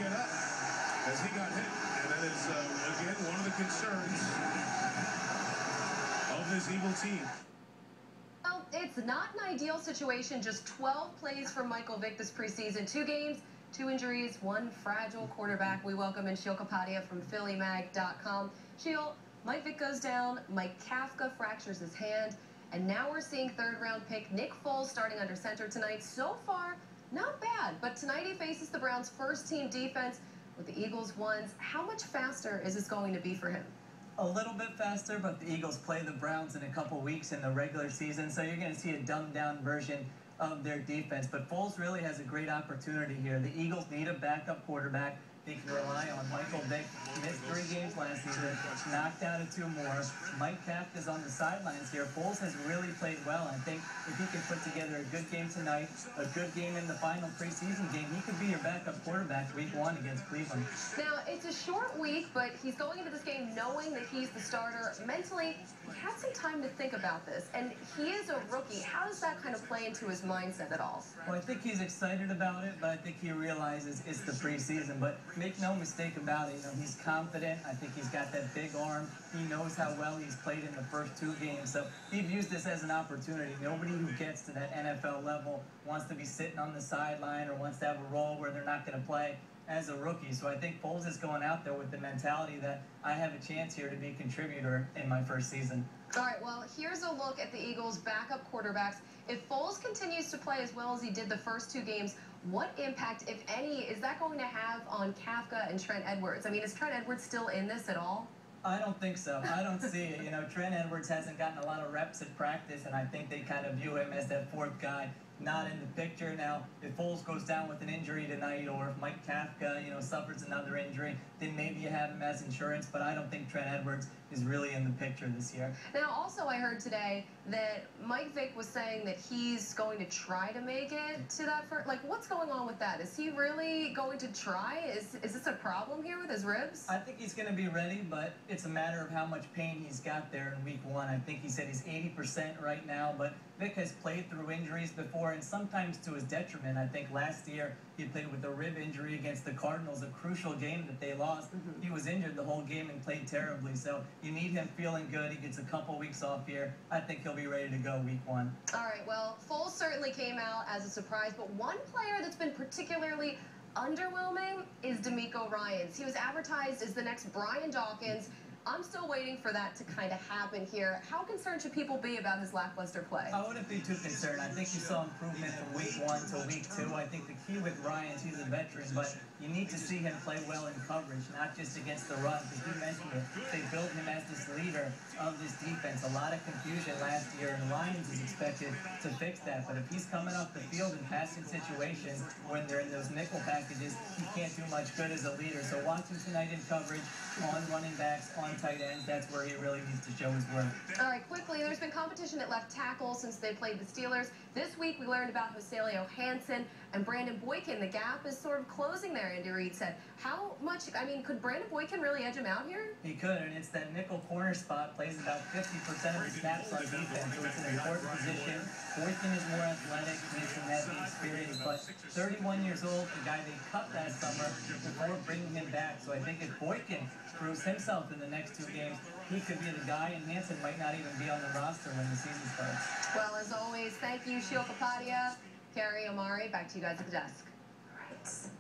get up as he got hit. And that is, again, one of the concerns of this Eagle team. Well, it's not an ideal situation. Just 12 plays for Michael Vick this preseason. 2 games, 2 injuries, 1 fragile quarterback. We welcome in Sheil Kapadia from PhillyMag.com. Sheil, Mike Vick goes down. Mike Kafka fractures his hand. And now we're seeing third-round pick Nick Foles starting under center tonight. So far, not bad. But tonight he faces the Browns' first-team defense with the Eagles' ones. How much faster is this going to be for him? A little bit faster, but the Eagles play the Browns in a couple weeks in the regular season, so you're going to see a dumbed-down version of their defense. But Foles really has a great opportunity here. The Eagles need a backup quarterback. They can rely on Michael Vick. Missed 3 games last season, knocked out of 2 more. Mike Kafka's on the sidelines here. Foles has really played well. I think if he can put together a good game tonight, a good game in the final preseason game, he could be your backup quarterback week 1 against Cleveland. Now, it's a short week, but he's going into this game knowing that he's the starter. Mentally, he had some time to think about this, and he is a rookie. How does that kind of play into his mindset at all? Well, I think he's excited about it, but I think he realizes it's the preseason. But make no mistake about it, he's confident. I think he's got that big arm. He knows how well he's played in the first 2 games. So he views this as an opportunity. Nobody who gets to that NFL level wants to be sitting on the sideline or wants to have a role where they're not going to play as a rookie. So I think Foles is going out there with the mentality that I have a chance here to be a contributor in my first season. All right, well, here's a look at the Eagles' backup quarterbacks. If Foles continues to play as well as he did the first 2 games, what impact, if any, is that going to have on Kafka and Trent Edwards? I mean, is Trent Edwards still in this at all? I don't think so. I don't see it. Trent Edwards hasn't gotten a lot of reps at practice, and I think they kind of view him as that 4th guy, not in the picture. Now, if Foles goes down with an injury tonight, or if Mike Kafka, suffers another injury, then maybe you have him as insurance, but I don't think Trent Edwards is really in the picture this year. Now, also I heard today that Mike Vick was saying that he's going to try to make it to that first. Like, what's going on with that? Is he really going to try? Is this a problem here with his ribs? I think he's going to be ready, but it's a matter of how much pain he's got there in week 1. I think he said he's 80% right now, but Vick has played through injuries before, and sometimes to his detriment. I think last year he played with a rib injury against the Cardinals, a crucial game that they lost. He was injured the whole game and played terribly, so you need him feeling good. He gets a couple weeks off here. I think he'll be ready to go week 1. All right, well, Foles certainly came out as a surprise, but one player that's been particularly underwhelming is DeMeco Ryans. He was advertised as the next Brian Dawkins. I'm still waiting for that to kind of happen here. How concerned should people be about his lackluster play? I wouldn't be too concerned. I think you saw improvement from week 1 to week 2. I think the key with Ryans, he's a veteran, but you need to see him play well in coverage, not just against the run, because you mentioned it. They built him as this leader of this defense. A lot of confusion last year, and Ryans is expected to fix that. But if he's coming off the field in passing situations when they're in those nickel packages, he can't do much good as a leader. So watch him tonight in coverage, on running backs, on tight ends. That's where he really needs to show his worth. All right, quickly, there's been competition at left tackle since they played the Steelers. This week we learned about Joselio Hansen and Brandon Boykin. The gap is sort of closing there, Andy Reid said. How much, could Brandon Boykin really edge him out here? He could, and it's that nickel corner spot, plays about 50% of the snaps on defense, so it's an important position. Boykin is more athletic, needs some heavy experience, but 31 years old, the guy they cut last summer before bringing him back. So I think if Boykin proves himself in the next 2 games, he could be the guy, and Hansen might not even be on the roster when the season starts. Well, as always, thank you, Sheil Kapadia, Carrie, Amari. Back to you guys at the desk. All right.